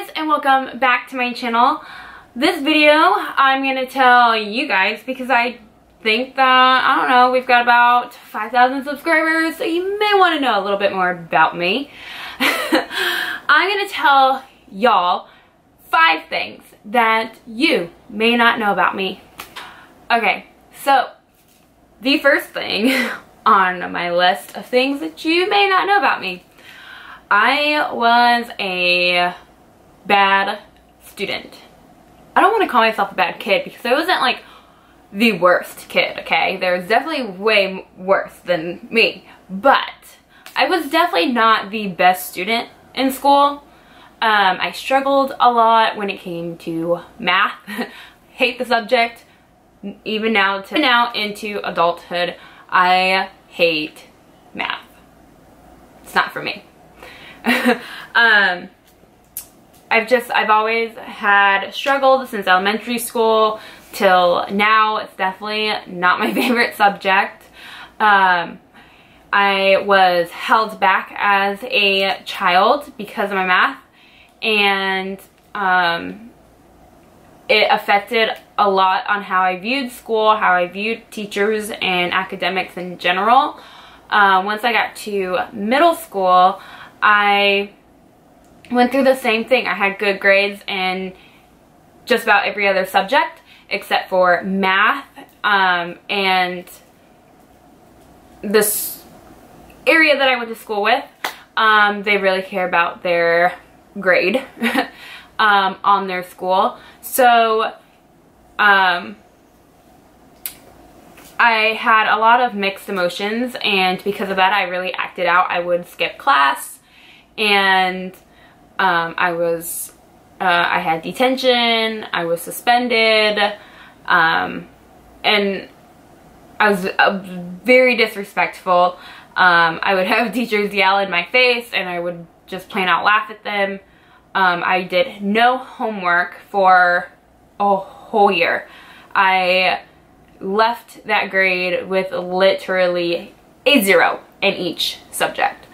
guys, and welcome back to my channel. This video I'm going to tell you guys because I think that, I don't know, we've got about 5,000 subscribers, so you may want to know a little bit more about me. I'm going to tell y'all 5 things that you may not know about me. Okay, so the first thing on my list of things that you may not know about me. I was a bad student. I don't want to call myself a bad kid because I wasn't like the worst kid, okay? There was definitely way worse than me, but I was definitely not the best student in school. I struggled a lot when it came to math. Hate the subject. Even now into adulthood, I hate math. It's not for me. I've always had struggled since elementary school till now. It's definitely not my favorite subject. I was held back as a child because of my math, and it affected a lot on how I viewed school, how I viewed teachers and academics in general. Once I got to middle school, I went through the same thing. I had good grades in just about every other subject except for math, and this area that I went to school with, they really care about their grade on their school. So I had a lot of mixed emotions, and because of that I really acted out. I would skip class, and I had detention, I was suspended, and I was very disrespectful. I would have teachers yell in my face and I would just plain out laugh at them. I did no homework for a whole year. I left that grade with literally a 0 in each subject.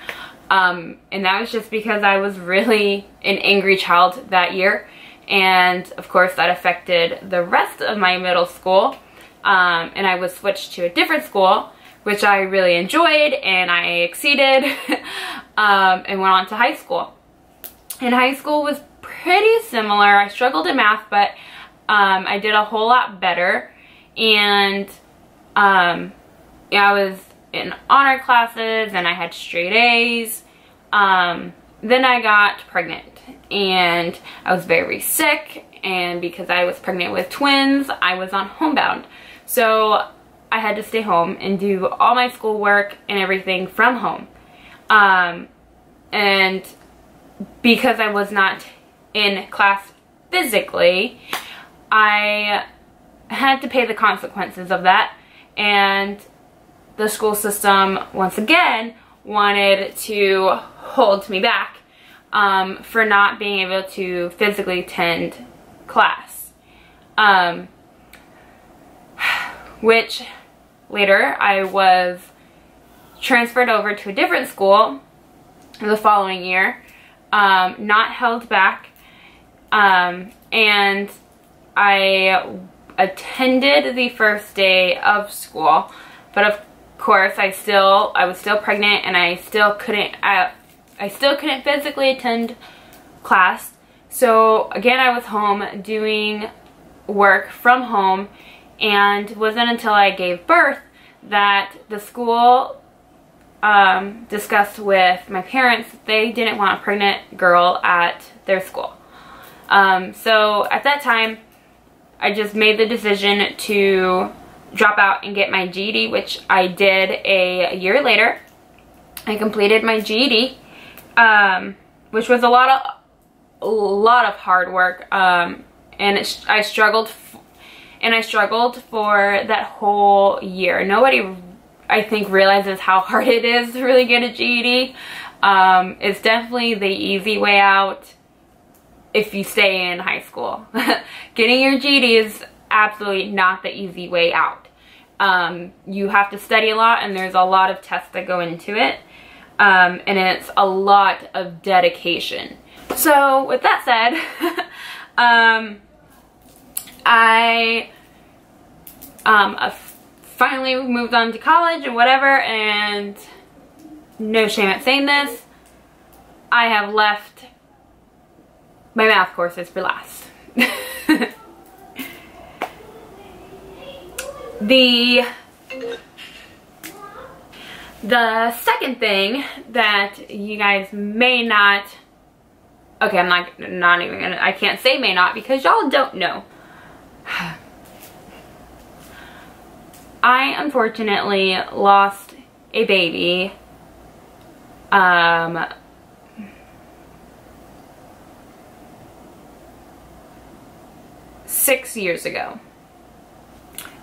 And that was just because I was really an angry child that year, and of course that affected the rest of my middle school, and I was switched to a different school, which I really enjoyed and I exceeded, and went on to high school. And high school was pretty similar. I struggled in math, but I did a whole lot better, and yeah, I was in honor classes and I had straight A's. Then I got pregnant and I was very sick, and because I was pregnant with twins, I was on homebound. So I had to stay home and do all my schoolwork and everything from home. And because I was not in class physically, I had to pay the consequences of that, and the school system once again wanted to hold me back for not being able to physically attend class, which later I was transferred over to a different school the following year, not held back, and I attended the first day of school, but of course I was still pregnant, and I still couldn't physically attend class. So again, I was home doing work from home, and it wasn't until I gave birth that the school discussed with my parents that they didn't want a pregnant girl at their school. So at that time I just made the decision to drop out and get my GED, which I did a year later. I completed my GED, which was a lot of hard work, and I struggled for that whole year. Nobody, I think, realizes how hard it is to really get a GED. It's definitely the easy way out if you stay in high school. Getting your GED is absolutely not the easy way out. You have to study a lot, and there's a lot of tests that go into it, and it's a lot of dedication. So with that said, I finally moved on to college and whatever, and no shame at saying this, I have left my math courses for last. The second thing that you guys may not, okay, I'm not even gonna, I can't say may not because y'all don't know. I unfortunately lost a baby 6 years ago.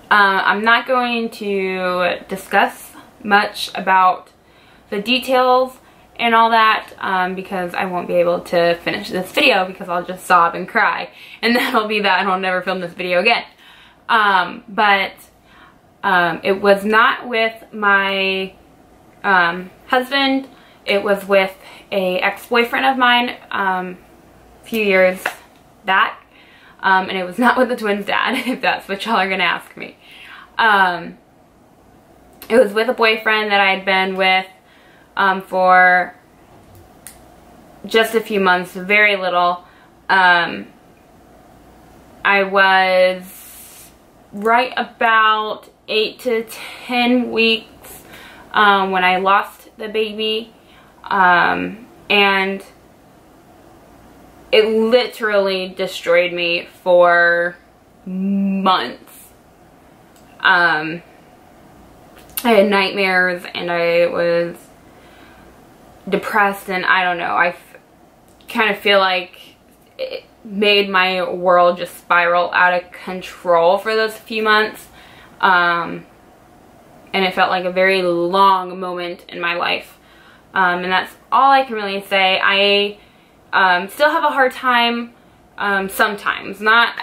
I'm not going to discuss much about the details and all that because I won't be able to finish this video because I'll just sob and cry, and that'll be that, and I'll never film this video again. But it was not with my husband. It was with a ex-boyfriend of mine a few years back. And it was not with the twins' dad, if that's what y'all are gonna ask me. It was with a boyfriend that I had been with for just a few months, very little. I was right about 8 to 10 weeks when I lost the baby, and it literally destroyed me for months. I had nightmares and I was depressed, and I don't know, I kind of feel like it made my world just spiral out of control for those few months. And it felt like a very long moment in my life. And that's all I can really say. I still have a hard time sometimes, not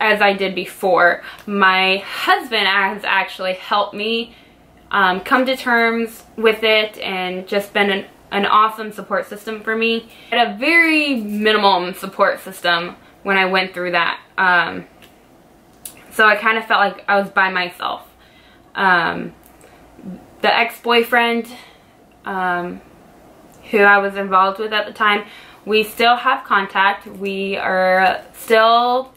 as I did before. My husband has actually helped me come to terms with it and just been an awesome support system for me. I had a very minimum support system when I went through that. So I kind of felt like I was by myself. The ex-boyfriend who I was involved with at the time, we still have contact. We are still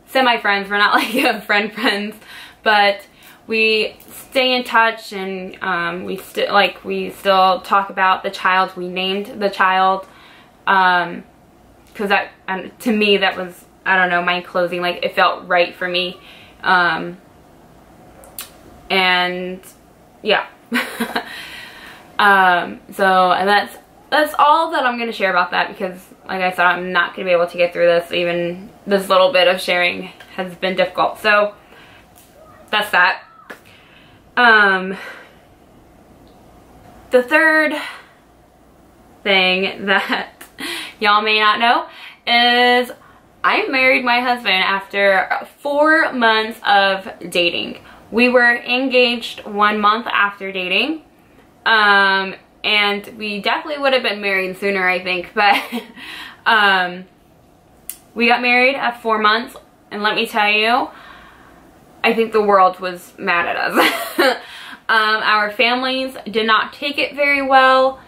semi-friends. We're not like friends, but we stay in touch, and we still talk about the child. We named the child because that, to me, that was, I don't know, my closing. Like, it felt right for me, and yeah. So, and that's all that I'm going to share about that, because like I said, I'm not going to be able to get through this. Even this little bit of sharing has been difficult. So that's that. The third thing that y'all may not know is I married my husband after 4 months of dating. We were engaged 1 month after dating. And we definitely would have been married sooner, I think, but we got married at 4 months, and let me tell you, I think the world was mad at us. Our families did not take it very well.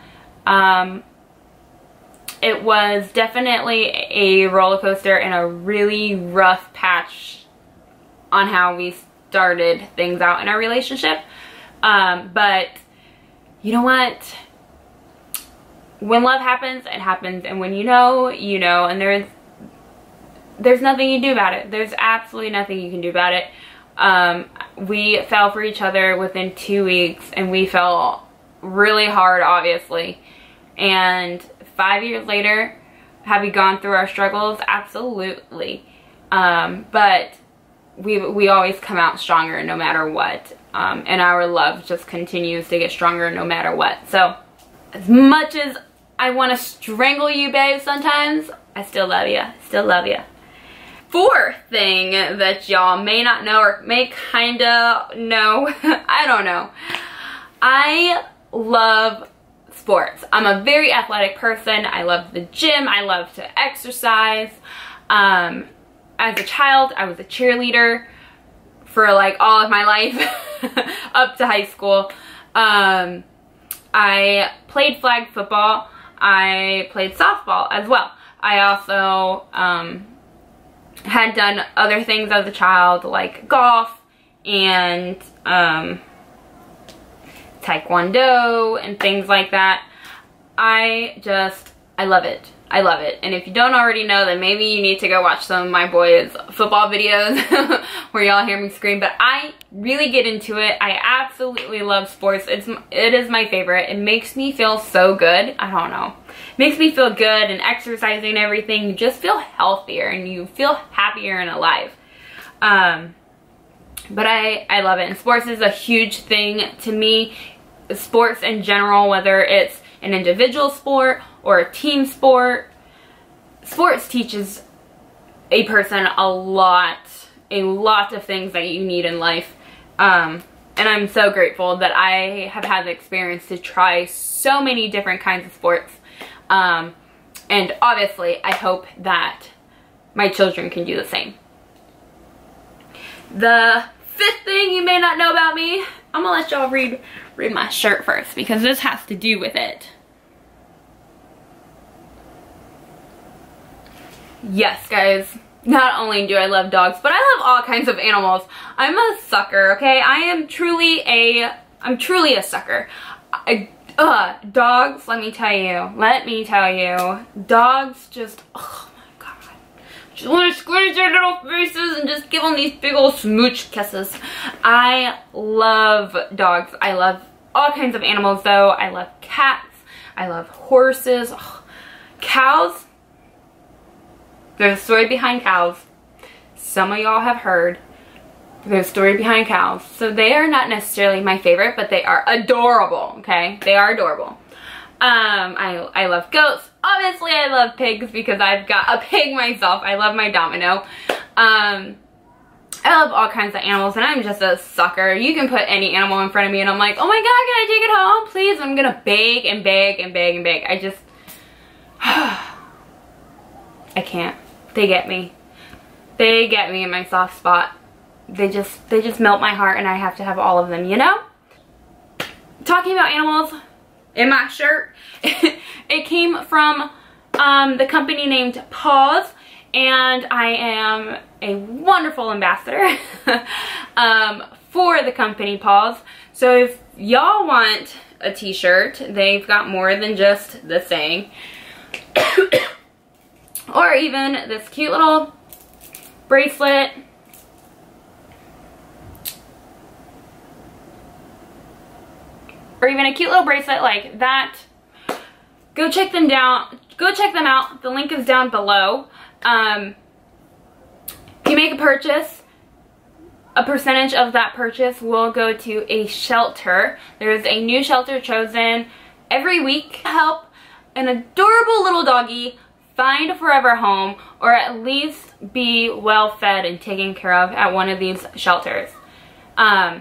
It was definitely a roller coaster and a really rough patch on how we started things out in our relationship. But you know what? When love happens, it happens, and when you know, you know, and there's nothing you can do about it. There's absolutely nothing you can do about it. We fell for each other within 2 weeks, and we fell really hard, obviously. And 5 years later, have we gone through our struggles? Absolutely. But we always come out stronger no matter what. And our love just continues to get stronger no matter what. So, as much as I want to strangle you, babe, sometimes, I still love you. Still love you. Fourth thing that y'all may not know, or may kinda know, I don't know. I love sports. I'm a very athletic person. I love the gym. I love to exercise. As a child, I was a cheerleader for like all of my life up to high school. I played flag football. I played softball as well. I also had done other things as a child, like golf and taekwondo and things like that. I love it. I love it. And if you don't already know, then maybe you need to go watch some of my boys' football videos where y'all hear me scream. But I really get into it. I absolutely love sports. It is my favorite. It makes me feel so good. I don't know. It makes me feel good, and exercising and everything. You just feel healthier and you feel happier and alive. But I love it. And sports is a huge thing to me. Sports in general, whether it's an individual sport or a team sport, sports teaches a person a lot of things that you need in life. And I'm so grateful that I have had the experience to try so many different kinds of sports. And obviously, I hope that my children can do the same. The fifth thing you may not know about me, I'm gonna let y'all read my shirt first, because this has to do with it. Yes, guys, not only do I love dogs, but I love all kinds of animals. I'm a sucker, okay? I'm truly a sucker. Dogs, let me tell you, dogs just, oh my god, just want to squeeze their little faces and just give them these big old smooch kisses. I love dogs. I love all kinds of animals though. I love cats. I love horses. Oh, cows. There's a story behind cows. Some of y'all have heard. There's a story behind cows. So they are not necessarily my favorite, but they are adorable, okay? They are adorable. I love goats. Obviously, I love pigs because I've got a pig myself. I love my Domino. I love all kinds of animals, and I'm just a sucker. You can put any animal in front of me, and I'm like, oh my god, can I take it home, please? I'm gonna beg and beg and beg and beg. I just... I can't. They get me. They get me in my soft spot. They just melt my heart, and I have to have all of them, you know? Talking about animals, in my shirt, it came from the company named Paws, and I am a wonderful ambassador for the company Paws. So if y'all want a t-shirt, they've got more than just the saying. Or even this cute little bracelet. Or even a cute little bracelet like that. Go check them out. The link is down below. If you make a purchase, a percentage of that purchase will go to a shelter. There's a new shelter chosen every week to help an adorable little doggy find a forever home, or at least be well fed and taken care of at one of these shelters. So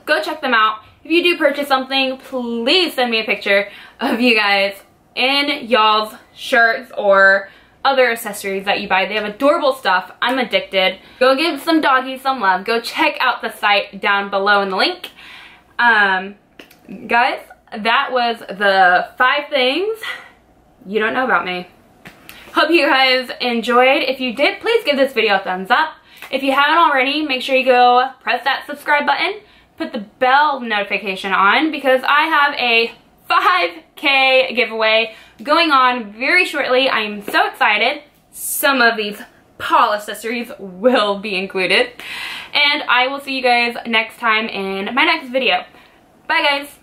go check them out. If you do purchase something, please send me a picture of you guys in y'all's shirts or other accessories that you buy. They have adorable stuff. I'm addicted. Go give some doggies some love. Go check out the site down below in the link. Guys, that was the 5 things you don't know about me. Hope you guys enjoyed. If you did, please give this video a thumbs up. If you haven't already, make sure you go press that subscribe button, put the bell notification on, because I have a 5K giveaway going on very shortly. I am so excited. Some of these Paw accessories will be included. And I will see you guys next time in my next video. Bye guys.